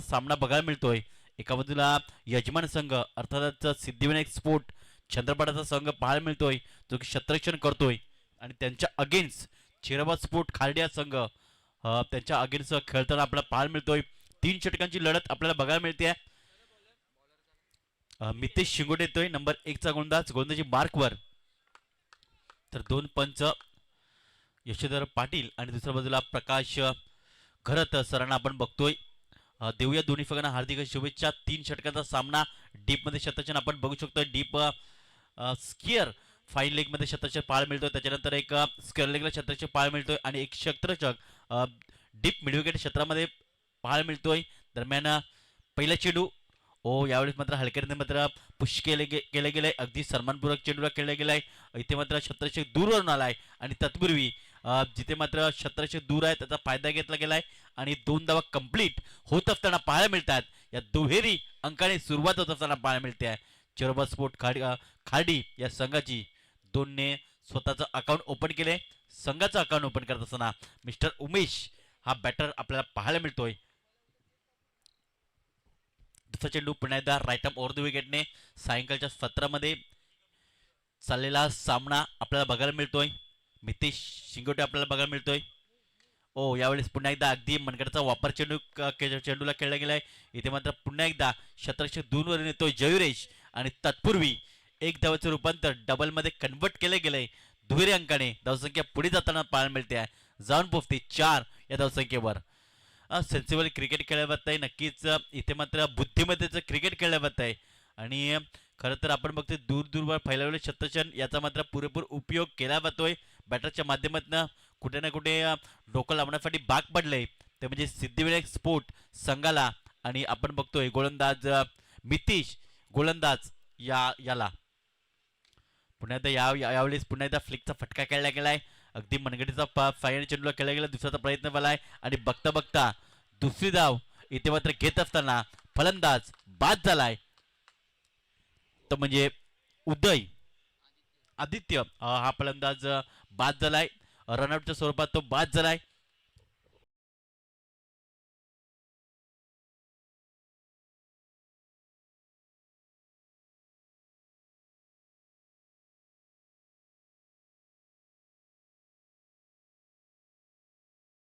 सामना बघायला मिळतोय. एका बाजूला यजमान संघ अर्थातच सिद्धिविनायक स्पोर्ट चंद्रपाडाचा संघ पाहायला मिळतोय जो की क्षेत्ररक्षण करतोय आणि त्यांच्या अगेन्स्ट चिराबाद स्पोर्ट खार्डिया संघ त्यांच्या अगेन्स्ट खेळताना आपल्याला पाहायला मिळतोय. 3 षटकांची लढत आपल्याला बघायला मिळते. मितेश शिंगोटे येतोय नंबर 1 चा गोलंदाजी मार्कवर. तर 2 पंच यशोधर पाटील आणि दुसऱ्या बाजूला प्रकाश घरत सरांना आपण बघतोय. देऊया दोन्ही संघांना हार्दिक शुभेच्छा. 3 षटकांचा सामना डीपमध्ये शतचन आपण बघू शकतो. डीप स्किअर फाईन लेग मध्ये शतचन पाहायला मिळतोय. त्याच्यानंतर एक स्क्वेअर लेगला शतचन पाहायला मिळतोय आणि एक शतचक डीप मिडविकेट क्षेत्रामध्ये पाहायला मिळतोय. दरम्यान पहिला चेंडू यावेळेस मात्र हलक्याने मात्र पुश केले गेले अगदी सन्मानपूर्वक चेंडूला खेळला गेलाय. इथे मात्र शतचक दूरवरून आलाय आणि तत्पूर्वी जिथे मात्र शतचक दूर आहे त्याचा फायदा घेतला गेलाय आणि 2 धावा कंप्लीट होत असताना पाहायला मिळतात. या दुहेरी अंकाने सुरुवात होत असताना पाहायला मिळते आहे. चिराबाद स्पोर्ट खार्डी या संघाची 2ने स्वतःचं अकाउंट ओपन केले. संघाचं अकाउंट ओपन करत असताना मिस्टर उमेश हा बॅटर आपल्याला पाहायला मिळतोय. दुसरा चेंडू पुन्हा एकदा राईट अप ओव्हर द विकेटने सायंकाळच्या सत्रामध्ये चाललेला सामना आपल्याला बघायला मिळतोय. मितेश शिंगोटे आपल्याला बघायला मिळतोय. यावेळेस पुन्हा एकदा अगदी मनगटाचा वापर चेंडूला खेळला गेलाय. इथे मात्र पुन्हा एकदा शतरक्षक 2 वर येतोय जयुरेश आणि तत्पूर्वी एक धावाचं रूपांतर डबल मध्ये कन्वर्ट केले गेले. दुहेरी अंकाने धावसंख्या पुढे जाताना पाहायला मिळते आहे. जाऊन पोहोचते 4 या धावसंख्येवर. सेन्सिबल क्रिकेट खेळल्या जात आहे. नक्कीच इथे मात्र बुद्धिमत्तेचं क्रिकेट खेळल्या जात आहे आणि खरं तर आपण बघतोय दूर दूरवर फैलावलेले शतचन याचा मात्र पुरेपूर उपयोग केला जातोय. बॅटरच्या माध्यमातून कुठे ना कुठे डोकं लावण्यासाठी भाग पडलंय ते म्हणजे सिद्धिविनायक स्पोर्ट संघाला. आणि आपण बघतोय गोलंदाज मितेश गोलंदाज याला पुन्हा एकदा यावेळेस पुन्हा एकदा फ्लिकचा फटका खेळला गेलाय. अगदी मनगटीचा फायनल चेंडूला खेळला गेला. दुसऱ्याचा प्रयत्न केलाय आणि बघता बघता दुसरी धाव इथे मात्र घेत असताना फलंदाज बाद झालाय. तर म्हणजे आदित्य हा फलंदाज बाद झालाय. रनआउटच्या स्वरूपात तो बाद झालाय.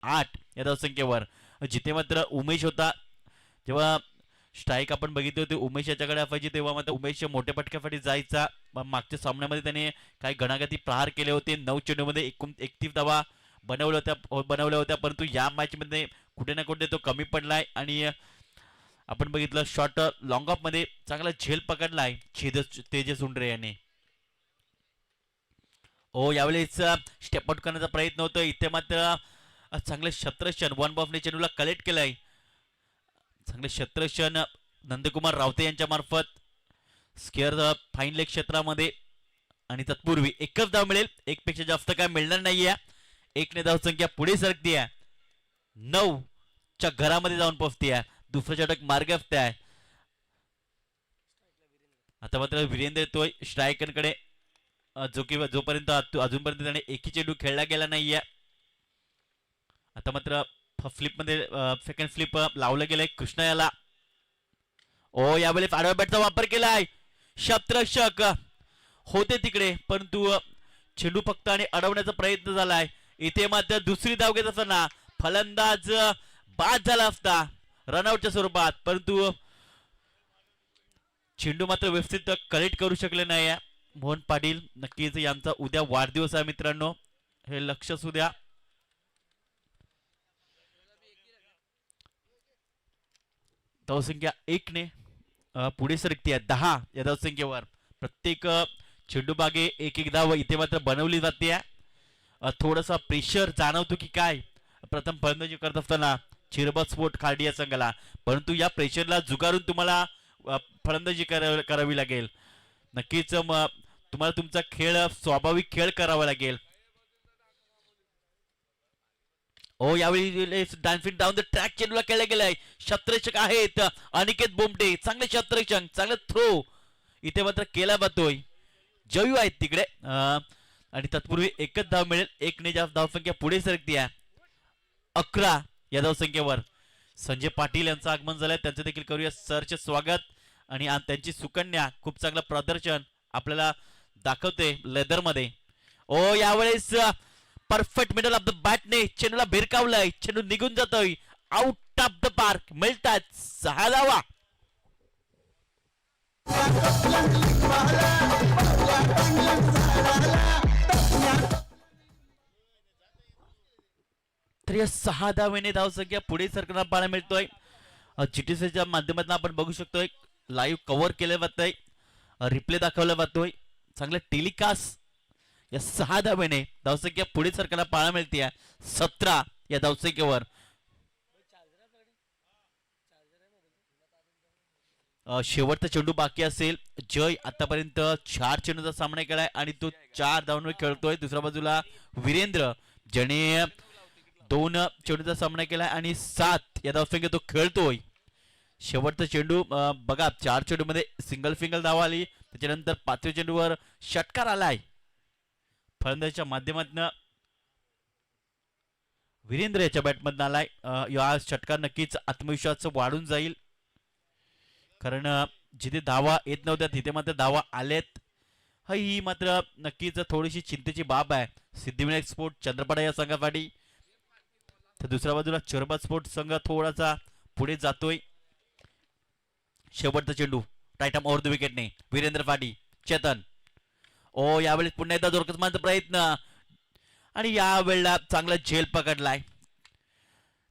आठ या धावसंख्येवर जिथे मात्र उमेश होता. जेव्हा स्ट्राईक आपण बघितले होते उमेश याच्याकडे असायची तेव्हा मात्र उमेश मोठ्या पटक्यासाठी जायचा. मागच्या सामन्यामध्ये त्याने काही घणाघाती प्रहार केले होते. 9 चेंडूमध्ये एकूण 31 धावा बनवल्या होत्या परंतु या मॅच मध्ये कुठे ना कुठे तो कमी पडलाय आणि आपण बघितलं शॉर्ट लॉंग ऑफ मध्ये चांगला झेल पकडलाय तेजस उंडरे याने. यावेळेस स्टेप आउट करण्याचा प्रयत्न होतो. इथे मात्र चांगले शतरक्षण 1 बॉलने चेंडूला कलेक्ट केलाय. चांगले शतरक्षण नंदकुमार रावते यांच्या मार्फत स्केअर फाईन लेग क्षेत्रामध्ये आणि तत्पूर्वी एकच धाव मिळेल. एकपेक्षा जास्त काय मिळणार नाहीये. 1ने धावसंख्या पुढे सरकते आहे. 9 च्या घरामध्ये जाऊन पोहोचते आहे. दुसरा षटक मार्ग असते आहे. आता मात्र वीरेंद्र येतोय स्ट्रायकरकडे जोपर्यंत अजूनपर्यंत त्याने एकही चेंडू खेळला गेला नाहीये. आता मात्र फ्लिप मध्ये सेकंड फ्लिप लावलं गेलंय कृष्णा याला. यावेळेस आडव्या बॅटचा वापर केलाय. शतरक्षक होते तिकडे परंतु चेंडू फक्त आणि अडवण्याचा प्रयत्न झालाय. इथे मात्र दुसरी धाव घेत असताना फलंदाज बाद झाला असता रनआउटच्या स्वरूपात परंतु चेंडू मात्र व्यवस्थित कलेक्ट करू शकले नाही. मोहन पाटील नक्कीच यांचा उद्या वाढदिवस आहे मित्रांनो हे लक्ष असू द्या. धावसंख्या 1ने पुढे सरकते आहे. 10 या धावसंख्येवर. प्रत्येक चेंडू मागे एक धाव इथे मात्र बनवली जाते. थोडासा प्रेशर जाणवतो की काय प्रथम फलंदाजी करत असताना चिराबाद स्पोर्ट खार्डी या संघाला परंतु या प्रेशरला झुगारून तुम्हाला फलंदाजी करावी लागेल. नक्कीच तुम्हाला तुमचा खेळ स्वाभाविक खेळ करावा लागेल. यावेळी डान्सिंग डाऊन द ट्रॅक चेंडूला खेळला गेलाय. शतरक्षक आहेत अनिकेत बोमटे. चांगले शतरक्षक चांगले थ्रो इथे मात्र केला जातोय. जयू आहेत तिकडे आणि तत्पूर्वी एकच धाव मिळेल. 1ने जास्त धावसंख्या पुढे सरकती आहे. 11 या धावसंख्येवर संजय पाटील यांचं आगमन झालंय, त्यांचं देखील करूया सरचे स्वागत. आणि त्यांची सुकन्या खूप चांगलं प्रदर्शन आपल्याला दाखवते लेदर मध्ये. ओ यावेळेस परफेक्ट मिडल ऑफ द बॅटने चेंडूला भिरकावलंय, चेंडू निघून जातोय, आउट ऑफ द पार्क. मिळतात 6 धावा. तर या 6 धावेने धावसंख्या पुढे सरकारला पाहायला मिळतोय. जीटीसीच्या माध्यमातून आपण बघू शकतोय, लाईव्ह कव्हर केलं जातंय, रिप्ले दाखवला जातोय, चांगलं टेलिकास्ट. या 6 धावेने धावसंख्या पुढे सरकारला पाहायला मिळते 17 या धावसंख्येवर. शेवटचा चेंडू बाकी असेल. जय आतापर्यंत 4 चेंडूचा सामना केलाय आणि तो 4 धावांवर खेळतोय. दुसऱ्या बाजूला वीरेंद्र ज्याने 2 चेंडूचा सामना केलाय आणि 7 या धावसंख्येत तो खेळतोय. शेवटचा चेंडू बघा, 4 चेंडू मध्ये सिंगल धाव आली, त्याच्यानंतर 5व्या चेंडूवर षटकार आलाय फलंदाजीच्या माध्यमातून. वीरेंद्र याच्या बॅटमधून आलाय. या षटकार नक्कीच आत्मविश्वास वाढून जाईल, कारण जिथे धावा येत नव्हत्या तिथे मात्र धावा आलेत. ही मात्र नक्कीच थोडीशी चिंतेची बाब आहे सिद्धिविनायक स्पोर्ट चंद्रपाडा या संघासाठी. तर दुसऱ्या बाजूला चोरबा स्पोर्ट संघ थोडासा पुढे जातोय. शेवटचा चेंडू राईट आर्म ओव्हर द विकेटने वीरेंद्र फाटी. चेतन ओ यावेळेस पुन्हा एकदा जोरकस मारण्याचा प्रयत्न, आणि यावेळेला चांगला झेल पकडलाय,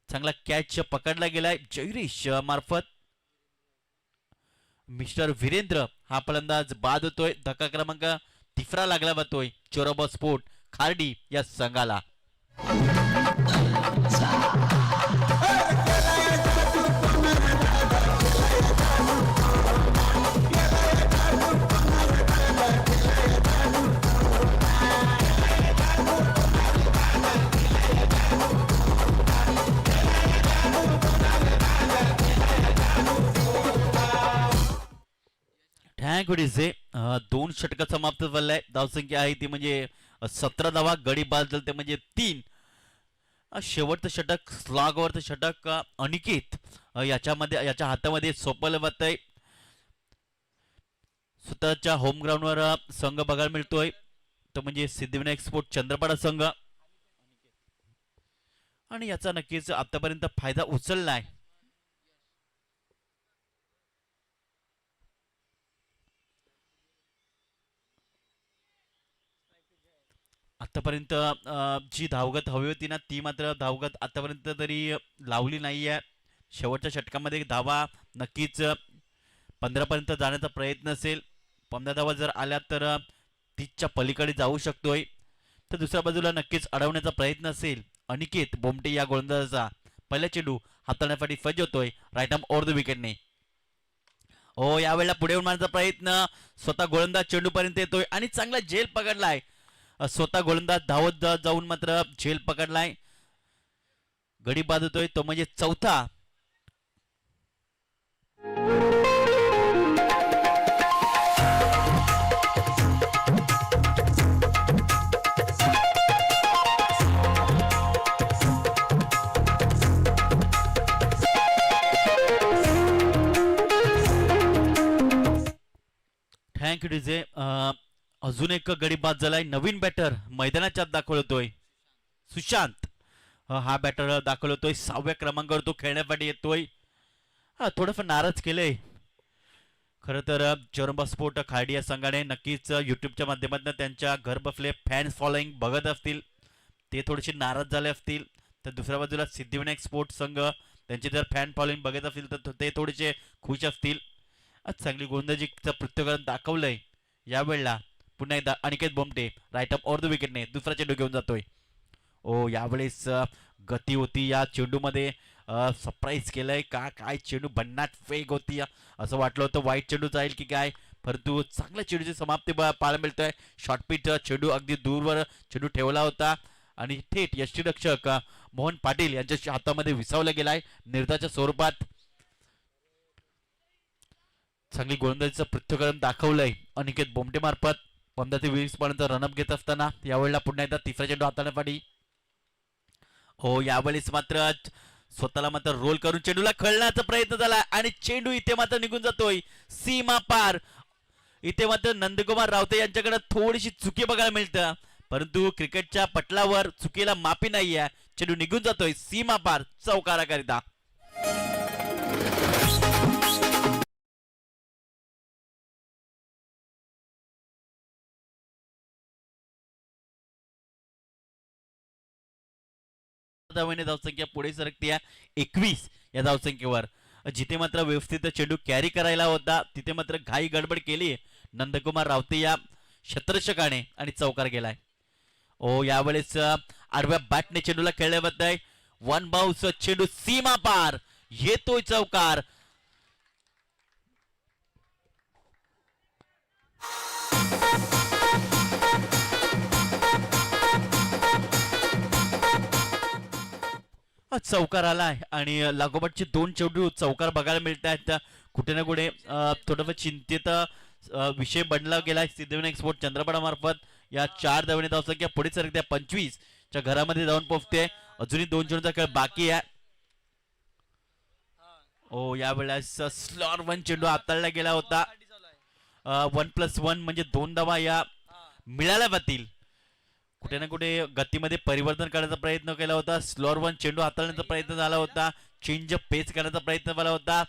चांगला कॅच पकडला गेलाय जयरीश मार्फत. मिस्टर वीरेंद्र हा फलंदाज बाद होतोय. धक्का क्रमांक 3 लागला जातोय चोरबा स्पोर्ट खार्डी या संघाला. थँक्यू. 2 षटक समाप्त झालाय. धावसंख्या आहे ती म्हणजे 17 धावा. गडी बाद झाले ते म्हणजे 3. शेवटचं षटक स्लॉगवरचं षटक अनिकेत याच्या हातामध्ये सोपवलं जातंय. स्वतःच्या होम ग्राउंडवर संघ बघायला मिळतोय, तो म्हणजे सिद्धिविनायक स्पोर्ट चंद्रपाडा संघ, आणि याचा नक्कीच आतापर्यंत फायदा उचललाय. आतापर्यंत जी धावगत हवी होती ना, ती मात्र धावगत आतापर्यंत तरी लावली नाहीये. शेवटच्या षटकामध्ये धावा नक्कीच 15 पर्यंत जाण्याचा प्रयत्न असेल. 15 धावा जर आल्या तर 30च्या पलीकडे जाऊ शकतोय. तर दुसऱ्या बाजूला नक्कीच अडवण्याचा प्रयत्न असेल अनिकेत बोमटे या गोलंदाजाचा. पहिला चेंडू हाताळण्यासाठी सज्ज होतोय राईट आर्म ओव्हर द विकेटने. हो यावेळेला पुढे येऊन मारण्याचा प्रयत्न, स्वतः गोलंदाज चेंडूपर्यंत येतोय आणि चांगला झेल पकडलाय. स्वतः गोलंदाज धावत जाऊन मात्र झेल पकडलाय. गडी बाद होतोय तो म्हणजे 4था. Thank you DJ. अजून एक गडी बाद झालाय. नवीन बॅटर मैदानाच्या दाखवतोय सुशांत. हा बॅटर दाखवतोय 6व्या क्रमांकावर तो खेळण्यासाठी येतोय. थोडंफार नाराज केलंय खरं तर चोरंबा स्पोर्ट खार्डी या संघाने. नक्कीच युट्यूबच्या माध्यमातून त्यांच्या घर बसले फॅन्स फॉलोईंग बघत असतील, ते थोडेसे नाराज झाले असतील. तर दुसऱ्या बाजूला सिद्धिविनायक स्पोर्ट संघ त्यांचे जर फॅन फॉलोईंग बघत असतील तर ते थोडेसे खुश असतील. चांगली गोलंदाजीचं पृथ्वीकरण दाखवलंय यावेळेला. पुन्हा एकदा Aniket Bomte right up over the विकेटने दुसरा चेंडू घेऊन जातोय. ओ यावेळेस गती होती या चेंडूमध्ये, सरप्राईज केलंय का काय, चेंडू भन्नाट वेग होती. असं वाटलं होतं वाईट चेंडू जाईल की काय, परंतु चांगल्या चेंडूची समाप्ती पाहायला मिळतोय. शॉर्टपिच चेंडू अगदी दूरवर चेंडू ठेवला होता आणि थेट यष्टीरक्षक मोहन पाटील यांच्या हातामध्ये विसावला गेलाय निर्धाच्या स्वरूपात. चांगली गोलंदाजीचं पृथ्वीकरण दाखवलंय अनिकेत बोमटे मार्फत. 15 ते 20 पर्यंत रनअप घेत असताना यावेळेला पुन्हा एकदा तिसरा चेंडू हाताळण्यासाठी. हो यावेळेस मात्र स्वतःला मात्र रोल करून चेंडूला खेळण्याचा प्रयत्न झाला आणि चेंडू इथे मात्र निघून जातोय सीमा पार. इथे मात्र नंदकुमार रावते यांच्याकडे थोडीशी चुकी बघायला मिळतं, परंतु क्रिकेटच्या पटलावर चुकीला माफी नाहीये. चेंडू निघून जातोय सीमा पार चौकाराकरिता. धावसंख्या पुढे सरकते 21 या धावसंख्येवर. जिथे मात्र व्यवस्थित चेंडू कॅरी करायला होता तिथे मात्र घाई गडबड केली नंदकुमार रावते या क्षेत्ररक्षकाने आणि चौकार गेलाय. ओ यावेळेस आडव्या बॅटने चेंडूला खेळल्याबद्दल वन बाउन्स चेंडू सीमा पार येतोय चौकार. चौकार आलाय आणि लागोपाठचे दोन चेंडू चौकार बघायला मिळत आहेत. कुठे ना कुठे थोडंफार चिंतित विषय बनला गेलाय सिद्धिविनायक स्पोर्ट चंद्रपडा मार्फत. या 4 धावांनी धावसंख्या पुढे सरकते 25 च्या घरामध्ये जाऊन पोहोचते. अजूनही 2 चेंडूचा खेळ बाकी आहे. ओ यावेळेस स्लॉर 1 चेंडू हाताळला गेला होता. 1+1 म्हणजे 2 धावा या मिळाल्या जातील. कुठे ना कुठे गतीमध्ये परिवर्तन करण्याचा प्रयत्न केला होता. स्लॉर 1 चेंडू हाताळण्याचा प्रयत्न झाला होता. चेंज पेच करण्याचा प्रयत्न झाला होता.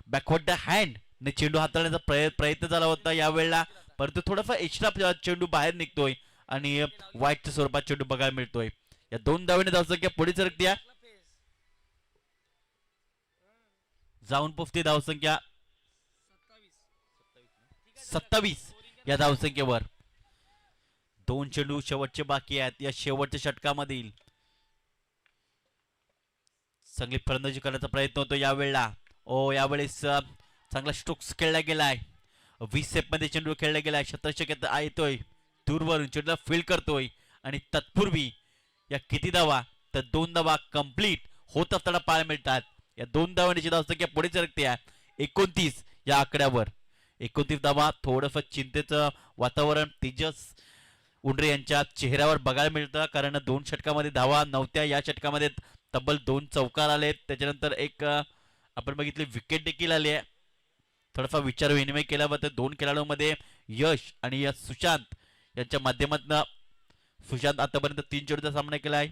बॅकवर्ड हँड ने चेंडू हाताळण्याचा प्रयत्न झाला होता यावेळेला, परंतु थोडाफार एक्स्ट्रा चेंडू बाहेर निघतोय आणि वाईटच्या स्वरूपात चेंडू बघायला मिळतोय. या 2 धावांनी धावसंख्या पुढे सरकते जाऊन पोचते धावसंख्या 27 या धावसंख्येवर. 2 चेंडू शेवटचे बाकी आहेत. या शेवटच्या षटकामधील चांगली फलंदाजी करण्याचा प्रयत्न होतो यावेळेला. ओ यावेळेस चांगला स्ट्रोक्स खेळला गेलाय. 20 सेप मध्ये चेंडू खेळला गेलाय. क्षेत्ररक्षक येतोय दूरवरून चेंडूला फील्ड करतोय आणि तत्पूर्वी या किती धावा तर 2 धावा कंप्लीट होत असताना पाहायला मिळतात. या 2 धावांची धावसंख्या पुढे सरकते 29 या आकड्यावर. 29 धावा. थोडंफार चिंतेचं वातावरण तेजस उंडरे यांच्या चेहऱ्यावर बघायला मिळतं, कारण 2 षटकामध्ये धावा नव्हत्या. या षटकामध्ये तब्बल 2 चौकार आले. त्याच्यानंतर एक आपण बघितले विकेट देखील आली आहे. थोडाफार विचार विनिमय केला होता 2 खेळाडूंमध्ये यश आणि सुशांत यांच्या माध्यमातून. सुशांत आतापर्यंत 3 चेंडूचा सामना केलाय.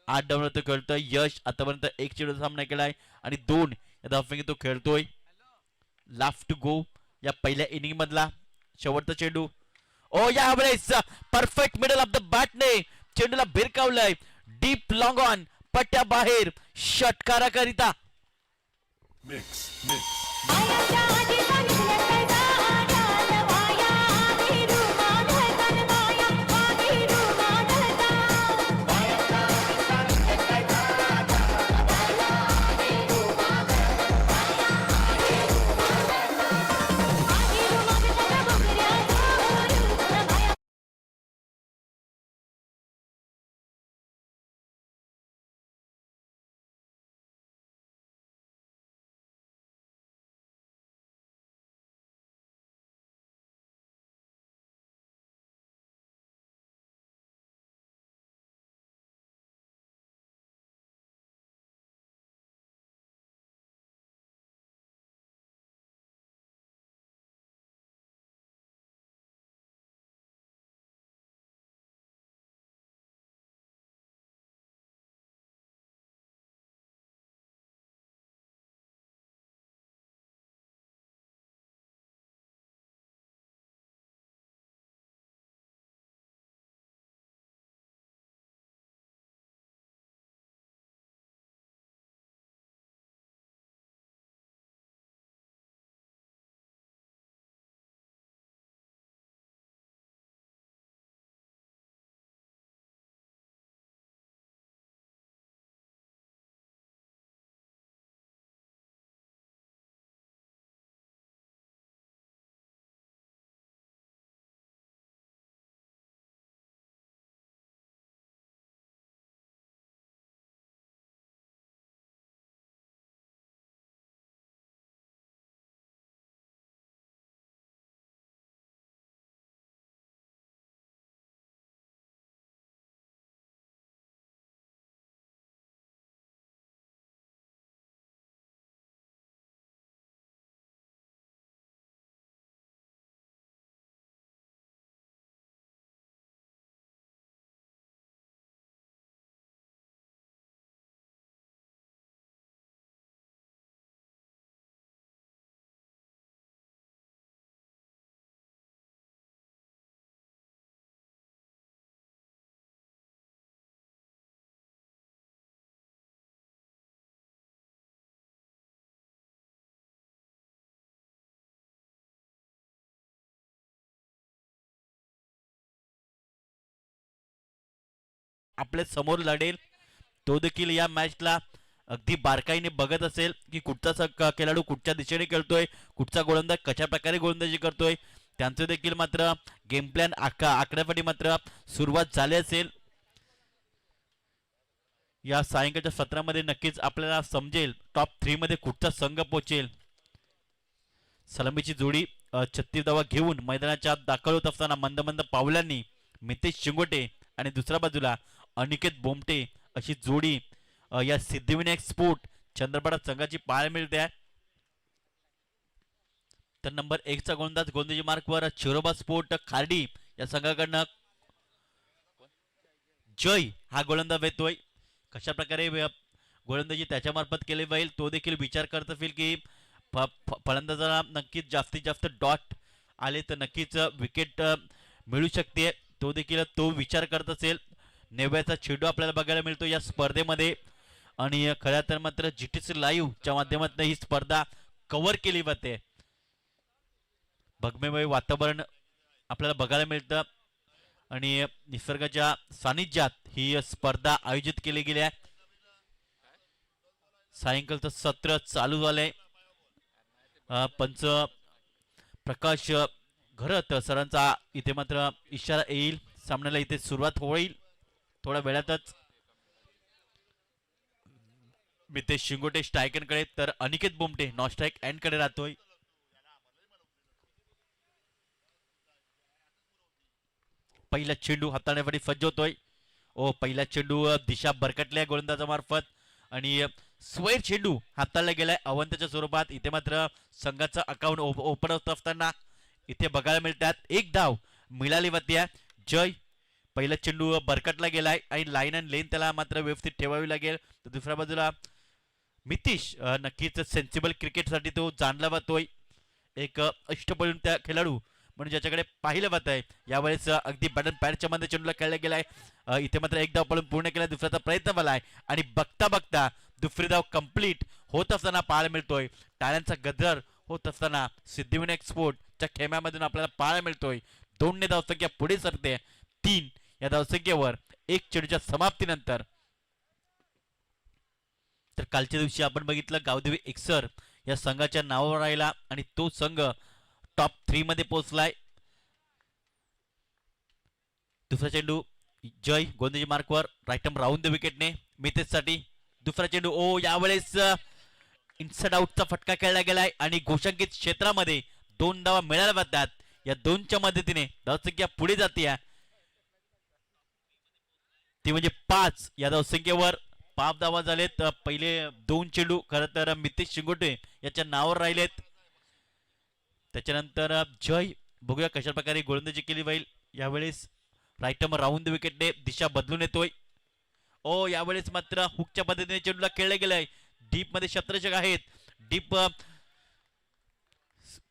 8 डावांवर तो खेळतोय. यश आतापर्यंत 1 चेंडूचा सामना केलाय आणि 2 या धावसंख्येत तो खेळतोय. लास्ट टू गो या पहिल्या इनिंग मधला शेवटचा चेंडू. ओ यावेळेस परफेक्ट मिडल ऑफ द बॅटने चेंडूला भिरकावलंय डीप लॉंग ऑन पट्ट्या बाहेर षटकाराकरिता. आपल्या समोर लढेल तो देखील या मॅचला अगदी बारकाईने बघत असेल की कुठचा खेळाडू कुठच्या दिशेने खेळतोय, कुठचा गोलंदाज कशा प्रकारे गोलंदाजी करतोय. त्यांचं देखील मात्र गेम प्लॅन आखण्यासाठी मात्र सुरुवात झाली असेल. या सायंकाळच्या सत्रामध्ये नक्कीच आपल्याला समजेल टॉप 3 मध्ये कुठचा संघ पोहोचेल. सलामीची जोडी 36 धावा घेऊन मैदानाच्या दाखल होत असताना मंद मंद पावलांनी मितेश शिंगोटे आणि दुसऱ्या बाजूला अनिकेत बोमटे अशी जोडी या सिद्धिविनायक स्पोर्ट चंद्रपाडा संघाची पाहायला मिळते. तर नंबर 1 चा गोलंदाजी मार्कवर चिरोबा स्पोर्ट खार्डी या संघाकडनं जय हा गोलंदाज येतोय. कशा प्रकारे गोलंदाजी त्याच्यामार्फत केली जाईल तो देखील विचार करत असेल की फलंदाजाला नक्कीच जास्तीत जास्त डॉट आले तर नक्कीच विकेट मिळू शकते. तो देखील तो विचार करत असेल. नेव्याचा चेंडू आपल्याला बघायला मिळतो या स्पर्धेमध्ये आणि खऱ्या तर मात्र जीटीसी लाईव्ह च्या माध्यमातून ही स्पर्धा कव्हर केली जाते. भगमेमय वातावरण आपल्याला बघायला मिळतं आणि निसर्गाच्या सानिध्यात ही स्पर्धा आयोजित केली गेली आहे. सायंकाळचं सत्र चालू झालंय. पंच प्रकाश घरत सरांचा इथे मात्र इशारा येईल. सामन्याला इथे सुरुवात होईल थोड्या वेळातच. मितेश शिंगोटे स्ट्रायकरकडे तर अनिकेत बोमटे नॉन स्ट्राईक एंड कडे राहतोय. पहिला चेंडू हाताळण्यासाठी सज्ज होतोय. पहिला चेंडू दिशा भरकटल्या गोलंदाजामार्फत आणि स्वैर चेंडू हाताळला गेलाय अवंतच्या स्वरूपात. इथे मात्र संघाचं अकाउंट ओपन होत असताना इथे बघायला मिळतात एक धाव मिळाली होती. जय पहिला चेंडू भरकटला गेलाय आणि लाईन अँड लेन त्याला मात्र व्यवस्थित ठेवावी लागेल. तर दुसऱ्या बाजूला मितिश नक्कीच सेन्सिबल क्रिकेटसाठी तो जाणला जातोय. एक अष्टपैलू त्या खेळाडू म्हणून ज्याच्याकडे पाहिलं जात आहे. यावेळेस अगदी बॅटन पॅडच्या मध्ये चेंडूला खेळला गेलाय. इथे मात्र एक धाव पळून पूर्ण केला. दुसऱ्याचा प्रयत्न झालाय आणि बघता बघता दुसरी धाव कंप्लीट होत असताना पाहायला मिळतोय. टाळ्यांचा गजर होत असताना सिद्धिविनायक स्पोर्टच्या खेम्यामधून आपल्याला पाहायला मिळतोय 2 ने धावसंख्या पुढे सरते 3 या धावसंख्येवर एक चेंडूच्या समाप्तीनंतर. तर कालच्या दिवशी आपण बघितलं गावदेवी एक्सर या संघाच्या नावावर राहिला आणि तो संघ टॉप 3 मध्ये पोहोचलाय. दुसरा चेंडू जय गोलंदाजी मार्कवर राईट राऊंड द विकेटने मितेशसाठी. दुसरा चेंडू यावेळेस इनसाइड आउटचा फटका खेळला गेलाय आणि घोषांकित क्षेत्रामध्ये 2 धावा मिळाल्या जातात. या 2च्या मदतीने धावसंख्या पुढे जाते ती म्हणजे 5 या धावसंख्येवर 5 धावा झालेत. पहिले 2 चेंडू खरं तर मितेश शिंगोटे याच्या नावावर राहिलेत. त्याच्यानंतर जय बघूया कशा प्रकारे गोलंदाजी केली जाईल. यावेळेस राईट राऊंड विकेटने दिशा बदलून येतोय. यावेळेस मात्र हुकच्या पद्धतीने चेंडूला खेळले गेलाय. डीप मध्ये क्षेत्ररक्षक आहेत. डीप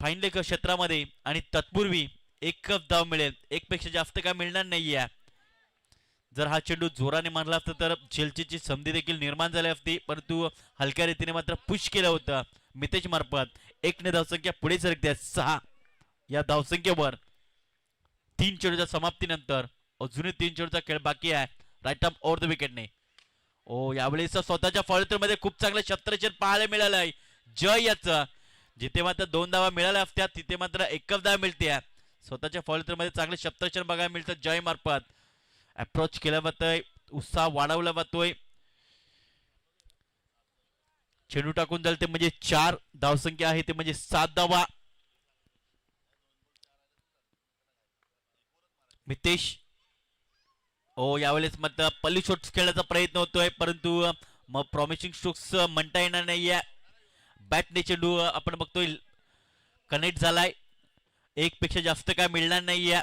फाईन लेग क्षेत्रामध्ये आणि तत्पूर्वी एक धाव मिळेल. एक पेक्षा जास्त काय मिळणार नाहीये. जर हा चेंडू जोराने मारला असता तर झेलचीची संधी देखील निर्माण झाली असती परंतु हलक्या रीतीने मात्र पुश केलं होतं मितेश मार्फत. 1 ने धावसंख्या पुढे सरकते 6 या धावसंख्येवर. 3 चेंडूच्या समाप्तीनंतर अजूनही 3 चेंडूचा खेळ बाकी आहे. राईट आर्म ओव्हर द विकेटने. यावेळेस स्वतःच्या फॉलोथ्रूमध्ये खूप चांगलं क्षेत्ररक्षण पाहायला मिळालं आहे जय याचं. जिथे मात्र 2 धावा मिळाल्या असत्या तिथे मात्र एकच धाव मिळते. स्वतःच्या फॉलोथ्रूमध्ये चांगलं क्षेत्ररक्षण बघायला मिळतं जय मार्फत. अप्रोच केला जातोय. उत्साह वाढवला जातोय. चेंडू टाकून झालं ते म्हणजे 4 धावसंख्या आहे ते म्हणजे 7 धावा. मितेश यावेळेस मात्र पल्ली शॉट्स खेळण्याचा प्रयत्न होतोय परंतु मग प्रॉमिसिंग स्ट्रोक्स म्हणता येणार नाहीये. बॅटने चेंडू आपण बघतोय कनेक्ट झालाय. 1 पेक्षा जास्त काय मिळणार नाहीये.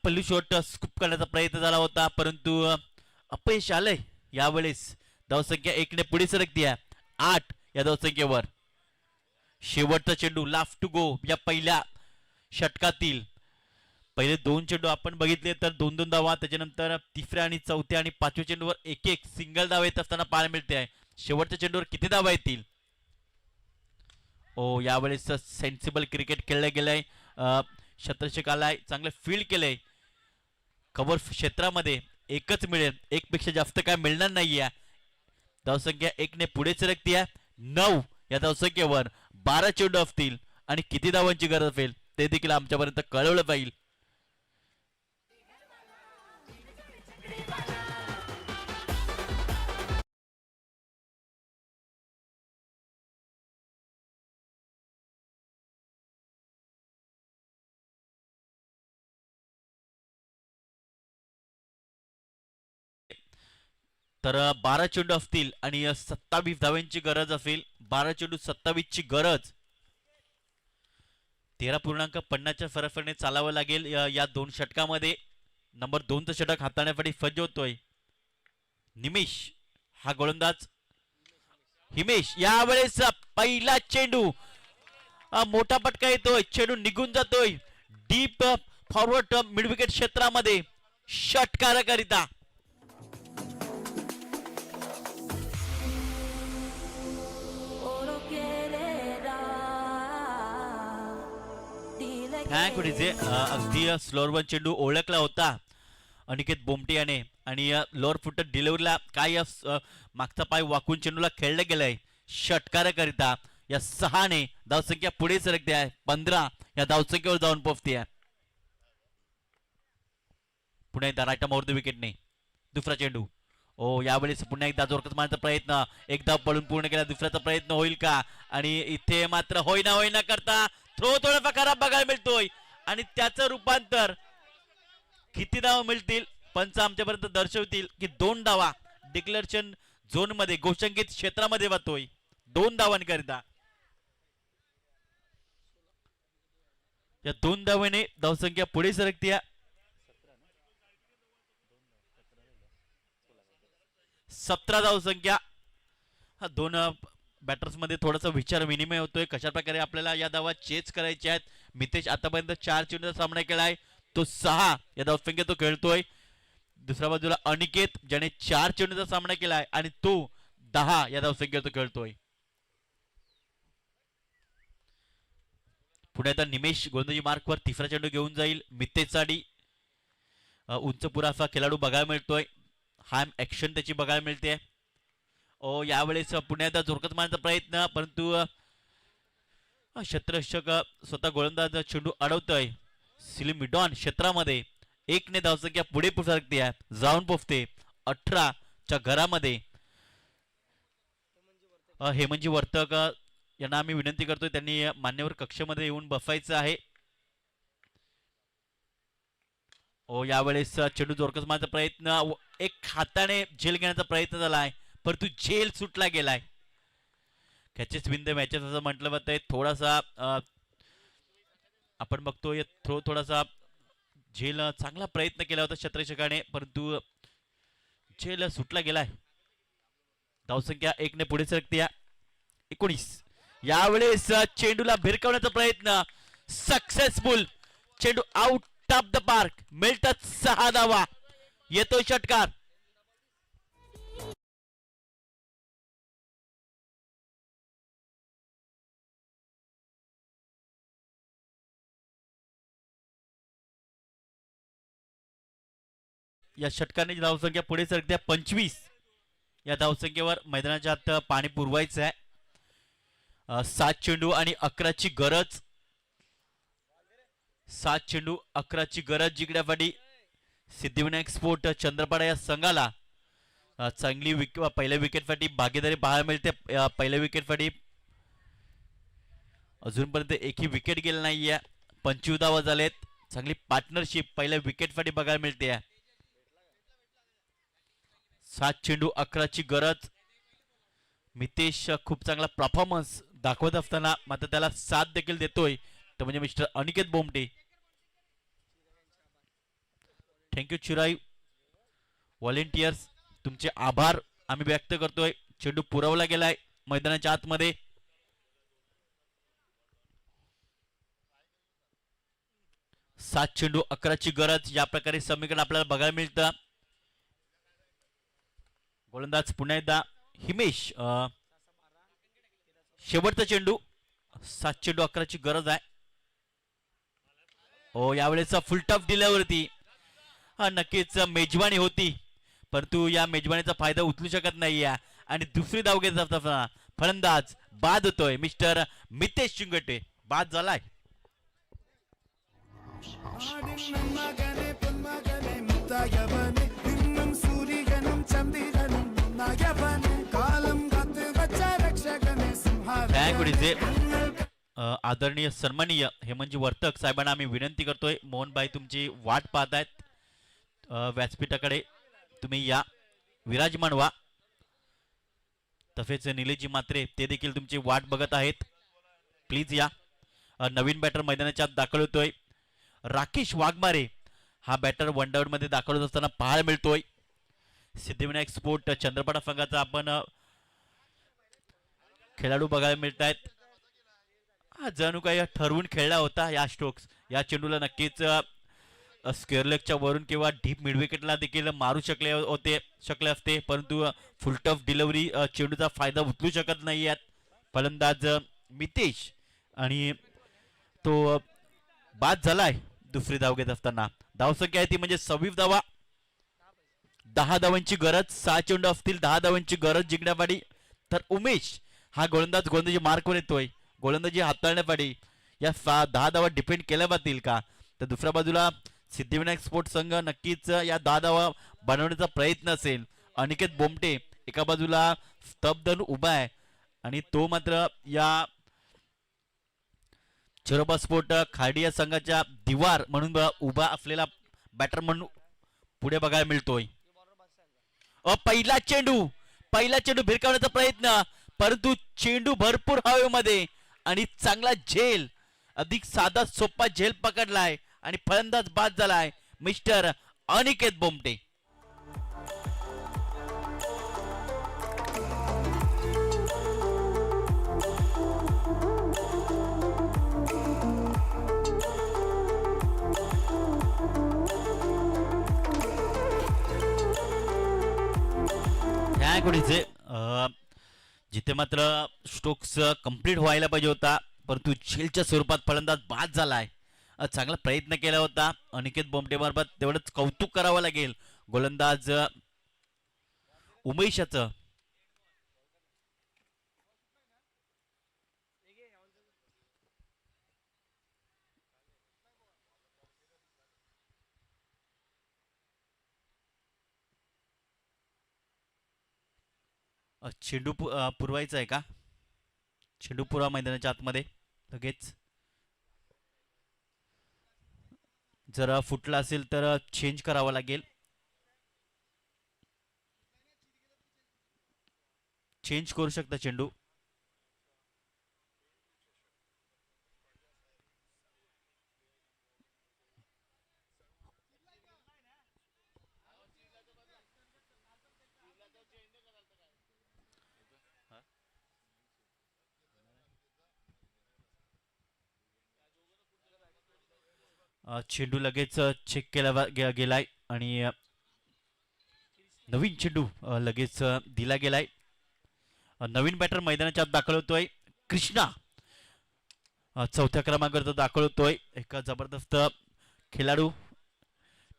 पल्ली शॉट स्कूप करण्याचा प्रयत्न झाला होता परंतु अपयश आलंय. यावेळेस धावसंख्या 1 ने पुढे सरकते 8 या धावसंख्येवर. शेवटचा चेंडू लास्ट टू गो या पहिल्या षटकातील पहिले 2 चेंडू आपण बघितले तर 2-2 धावा. त्याच्यानंतर तिसऱ्या आणि चौथ्या आणि 5व्या चेंडूवर 1-1 सिंगल धाव येत असताना पाहायला मिळते आहे. शेवटच्या चेंडूवर किती धावा येतील. यावेळेस सेन्सिबल क्रिकेट खेळलं गेलंय. क्षेत्ररक्षक आलाय चांगलं फील्ड केलंय. कव्हर क्षेत्रामध्ये एकच मिळेल, एक पेक्षा जास्त काय मिळणार नाहीये. धावसंख्या 1 ने पुढे सरकते. 9 या धावसंख्येवर 12 चेंडू असतील आणि किती धावांची गरज असेल ते देखील आमच्यापर्यंत कळवलं पाहिजे. तर 12 चेंडू असतील आणि 27 धावांची गरज असेल. 12 चेंडू 27 ची गरज. 13.50च्या फरफरने चालावं लागेल या 2 षटकामध्ये. नंबर 2चं षटक हाताळण्यासाठी सज्ज होतोय निमेश. हा गोलंदाज हिमेश. यावेळेस पहिला चेंडू, मोठा पटका येतोय, चेंडू निघून जातोय डीप फॉरवर्ड मिड विकेट क्षेत्रामध्ये षटकाराकरिता. अगदी स्लोअर चेंडू ओळखला होता अनिकेत बोमटे याने आणि लोअर फुट डिलिव्हरीला काय मागचा पाय वाकून चेंडूला खेळलं गेलंय षटकाराकरिता. या 6 ने धावसंख्या पुढे सरकते आहे. 15 या धावसंख्येवर जाऊन पोहोचते आहे. पुन्हा एकदा राईट ओव्हर द विकेटने दुसरा चेंडू. ओ यावेळेस पुन्हा एकदा जोरकस मारण्याचा प्रयत्न, एकदा पळून पूर्ण केला, दुसऱ्याचा प्रयत्न होईल का? आणि इथे मात्र होईना करता थ्रो थोडाफार खराब बघायला मिळतोय आणि त्याचं रूपांतर किती धावा मिळतील पंच आमच्यापर्यंत दर्शवतील की 2 धावा डिक्लेरेशन झोन मध्ये गोशंकित क्षेत्रामध्ये वाहतोय 2 धावांकरिता. या 2 धावेने धावसंख्या पुढे सरकते. 17 धावसंख्या. हा 2 बॅटर्स मध्ये थोडासा विचार विनिमय होतोय कशा प्रकारे आपल्याला या धावा चेस करायच्या आहेत. मितेश आतापर्यंत 4 चेंडूचा सामना केलाय, तो 6 या धावसंख्येत तो खेळतोय. दुसऱ्या बाजूला अनिकेत ज्याने 4 चेंडूचा सामना केलाय आणि तो 10 या धावसंख्येत तो खेळतोय. पुढे आता निमेश गोलंदाजी मार्कवर तिसरा चेंडू घेऊन जाईल. मितेशसाठी उंच पुरासा खेळाडू बघायला मिळतोय. हा ऍक्शन त्याची बघायला मिळते. ओ यावेळेस पुन्हा एकदा जोरकस मारण्याचा प्रयत्न, परंतु क्षेत्ररक्षक स्वतः गोलंदाज चेंडू अडवतोय. सिलिम मिडॉन क्षेत्रामध्ये 1 ने धावसंख्या पुढे सरकते आहे, जाऊन पोहोचते 18 च्या घरामध्ये. हेमंजी वर्तक यांना आम्ही विनंती करतोय त्यांनी मान्यवर कक्षामध्ये येऊन बसायचं आहे. ओ यावेळेस चेंडू जोरकस मारण्याचा प्रयत्न, एक हाताने झेल घेण्याचा प्रयत्न झालाय परंतु झेल सुटला गेलाय. कॅचेस विन द मॅचेस असं म्हटलं जातंय. थोडासा आपण बघतोय थोडासा झेल चांगला प्रयत्न केला होता क्षेत्ररक्षकाने परंतु झेल सुटला गेलाय. धावसंख्या 1 ने पुढे सरकते. 19 यावेळेस चेंडूला भिरकवण्याचा प्रयत्न सक्सेसफुल. चेंडू आउट ऑफ द पार्क. मिळतात 6 धावा. येतोय षटकार. या षटकाने धावसंख्या पुढे सरकते 25 या धावसंख्येवर मैदानाच्या आत पाणी पुरवायचं आहे. 7 चेंडू आणि 11 ची गरज. 7 चेंडू 11 ची गरज जिंकण्यासाठी सिद्धिविनायक स्पोर्ट चंद्रपाडा या संघाला चांगली पहिल्या विकेटसाठी भागीदारी पाहायला मिळते. पहिल्या विकेटसाठी अजूनपर्यंत एकही विकेट गेला नाहीये. 25 धावा झालेत. चांगली पार्टनरशिप पहिल्या विकेटसाठी बघायला मिळते. 7 चेंडू 11 ची गरज. मितेश खूप चांगला परफॉर्मन्स दाखवत असताना मात्र त्याला साथ देखील देतोय तो म्हणजे मिस्टर अनिकेत बोमटे. थँक्यू चिराई व्हॉलेंटियर्स, तुमचे आभार आम्ही व्यक्त करतोय. चेंडू पुरवला गेलाय मैदानाच्या आतमध्ये. सात चेंडू 11 ची गरज या प्रकारे समीकरण आपल्याला बघायला मिळतं. गोलंदाज पुन्हा एकदा हिमेश. शेवटचा चेंडू. 7 चेंडू 11 ची गरज आहे. हो यावेळेस फुल टफ डिल्यावरती हा नक्कीच मेजवानी होती, परंतु या मेजवानीचा फायदा उचलू शकत नाही आणि दुसरी धाव घेत असताना फलंदाज बाद होतोय. मिस्टर मितेश शिंगटे बाद झालाय. आदरणीय सन्माननीय हेमंतजी वर्तक साहेबांना आम्ही विनंती करतोय, मोहनभाई तुमची वाट पाहतायत व्यासपीठाकडे, तुम्ही या विराजमान व्हा. तसेच निलेशजी मात्रे ते देखील तुमची वाट बघत आहेत, प्लीज या. नवीन बॅटर मैदानाच्या दाखल होतोय राकेश वाघमारे. हा बॅटर वन डाऊन मध्ये दाखल होत असताना पाहायला मिळतोय. सिद्धिविनायक स्पोर्ट चंद्रपाडा संघाचा आपण खेळाडू बघायला मिळत आहेत. जणू काही ठरवून खेळला होता या स्ट्रोक्स. या चेंडूला नक्कीच स्क्वेअरलेगच्या वरून किंवा डीप मिड विकेटला देखील मारू शकले असते, परंतु फुलटफ डिलिव्हरी चेंडूचा फायदा उचलू शकत नाही आहेत फलंदाज मितेश, आणि तो बाद झालाय. दुसरी धाव घेत असताना धावसंख्या आहे ती म्हणजे 26 धावा. 10 धावांची गरज, 6 चेंडू असतील, 10 धावांची गरज जिंकण्यासाठी. तर उमेश हा गोलंदाजी मार्कवर येतोय. गोलंदाजी हाताळण्यासाठी या 10 धावा डिपेंड केल्या जातील का? तर दुसऱ्या बाजूला सिद्धिविनायक स्पोर्ट्स संघ नक्कीच या 10 धावा बनवण्याचा प्रयत्न असेल. अनिकेत बोमटे एका बाजूला स्तब्ध उभा आहे आणि तो मात्र या चिरोबा स्पोर्ट खार्डिया संघाच्या दिवार म्हणून उभा असलेला बॅटर म्हणून पुढे बघायला मिळतोय. पहिला चेंडू भिरकावण्याचा प्रयत्न, परंतु चेंडू भरपूर हवेमध्ये आणि चांगला झेल, अधिक साधा सोपा झेल पकडलाय आणि फलंदाज बाद झालाय मिस्टर अनिकेत बोमटे. जिथे मात्र स्ट्रोक्स कंप्लीट व्हायला पाहिजे होता, परंतु झेलच्या स्वरूपात फलंदाज बाद झालाय. चांगला प्रयत्न केला होता अनिकेत बोमटे मार्फत, तेवढंच कौतुक करावं लागेल गोलंदाज उमेशाचं. चेंडू पुरवायचा आहे का? चेंडू पुरा मैदानाच्या आतमध्ये लगेच. जर फुटला असेल तर चेंज करावा लागेल. चेंज करू शकता चेंडू. चेंडू लगेच चेक केला गेलाय आणि नवीन चेंडू लगेच दिला गेलाय. नवीन बॅटर मैदानाच्या आत दाखल होतोय कृष्णा. चौथ्या क्रमांकावर दाखल होतोय. एक जबरदस्त खेळाडू,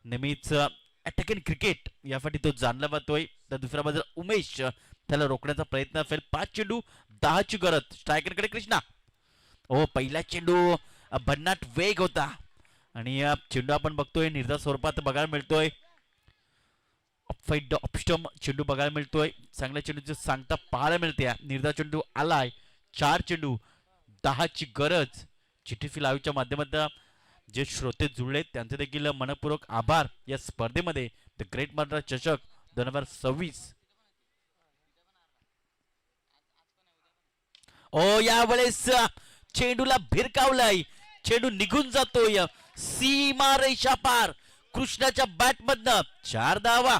नेहमीच अटॅकिंग क्रिकेट यासाठी तो जाणला जातोय. तर दुसऱ्या बाजूला उमेश, त्याला रोखण्याचा प्रयत्न असेल. 5 चेंडू 10 ची गरज. स्ट्रायकरकडे कृष्णा. पहिला चेंडू भन्नाट वेग होता आणि चेंडू आपण बघतोय निर्धार स्वरूपात बघायला मिळतोय. ऑफस्टम चेंडू बघायला मिळतोय. चांगल्या चेंडूची सांगता पाहायला मिळते. निर्धार चेंडू आलाय. 4 चेंडू 10 ची गरज. चिठ्ठी लाईव्हच्या माध्यमातून जे श्रोते जुळले त्यांचे देखील मनपूर्वक आभार. या स्पर्धेमध्ये द ग्रेट मद्रास चषक 2026. यावेळेस चेंडूला भिरकावलाय. चेंडू निघून जातोय सीमा रेषा पार. कृष्णाच्या बॅट मधनं 4 धावा.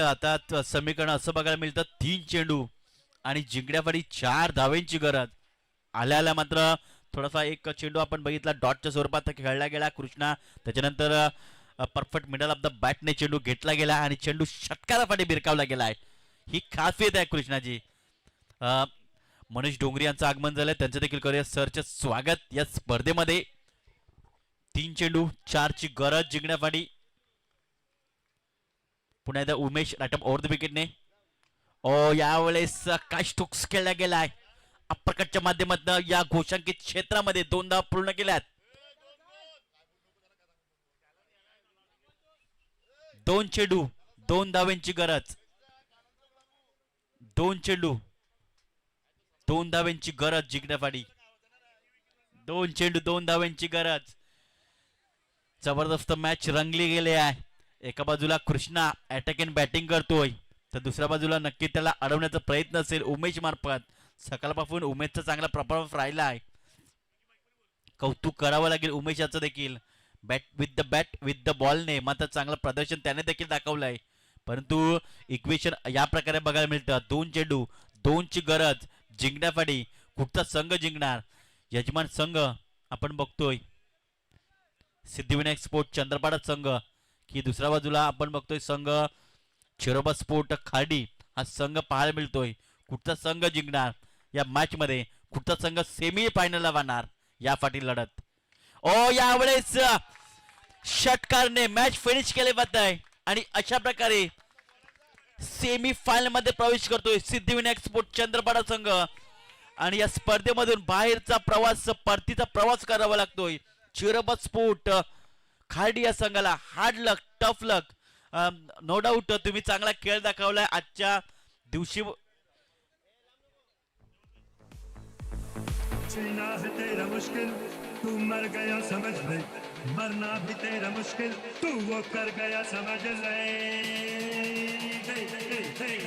आता समीकरण असं बघायला मिळतं 3 चेंडू आणि जिंकण्यासाठी 4 धावांची गरज. आल्याला मात्र थोडासा एक चेंडू आपण बघितला डॉटच्या स्वरूपात खेळला गेला कृष्णा. त्याच्यानंतर परफेक्ट मिडल ऑफ द बॅटने चेंडू घेतला गेला आणि चेंडू षटकारासाठी भिरकावला गेलाय. ही खासियत आहे कृष्णाजी. मनीष डोंगरी यांचं आगमन झालंय, त्यांचं देखील करूया सरचे स्वागत या स्पर्धेमध्ये. 3 चेंडू 4ची गरज जिंकण्यासाठी. पुन्हा एकदा उमेश राईटअप ओव्हर द विकेटने. यावेळेस काय स्ट्रोक्स खेळला गेलाय. अप्परकटच्या माध्यमातून या घोषांकित क्षेत्रामध्ये 2 धावा पूर्ण केल्यात. 2 चेंडू 2 धावांची गरज. 2 चेंडू 2 धावांची गरज जिंकण्यासाठी. 2 चेंडू 2 धावांची गरज. जबरदस्त मॅच रंगली गेली आहे. एका बाजूला कृष्णा अटॅक अँड बॅटिंग करतोय, तर दुसऱ्या बाजूला नक्की त्याला अडवण्याचा प्रयत्न असेल उमेश मार्फत. सकाळपासून उमेशचा चांगला परफॉर्मन्स राहिला आहे. कौतुक करावं लागेल उमेश याचं देखील. बॅट विथ द बॉलने मात्र चांगलं प्रदर्शन त्याने देखील दाखवलंय. परंतु इक्वेशन या प्रकारे बघायला मिळतं. 2 चेंडू 2ची गरज जिंकण्यासाठी. कुठचा संघ जिंकणार? यजमान संघ आपण बघतोय सिद्धिविनायक स्पोर्ट चंद्रपाडा संघ, की दुसऱ्या बाजूला आपण बघतोय संघ शिरोबा स्पोर्ट खाडी. हा संघ पाहायला मिळतोय. कुठचा संघ जिंकणार या मॅच मध्ये? कुठचा संघ सेमी फायनलला जाणार यासाठी लढत? यावेळेस षटकारने मॅच फिनिश केले जात आहे आणि अशा प्रकारे सेमी फायनल मध्ये प्रवेश करतोय सिद्धिविनायक स्पोर्ट चंद्रपाडा संघ. आणि या स्पर्धेमधून बाहेरचा प्रवास परतीचा प्रवास करावा लागतोय शिरोबा स्पोर्ट खाडी या संघाला. हार्ड लक, टफ लक. नो डाऊट तुम्ही चांगला खेळ दाखवलाय आजच्या दिवशी. जीना है तेरा मुश्किल तू मर गया समझ ले, मरना भी तेरा मुश्किल तू वो कर गया समझ ले. Hey, hey, hey.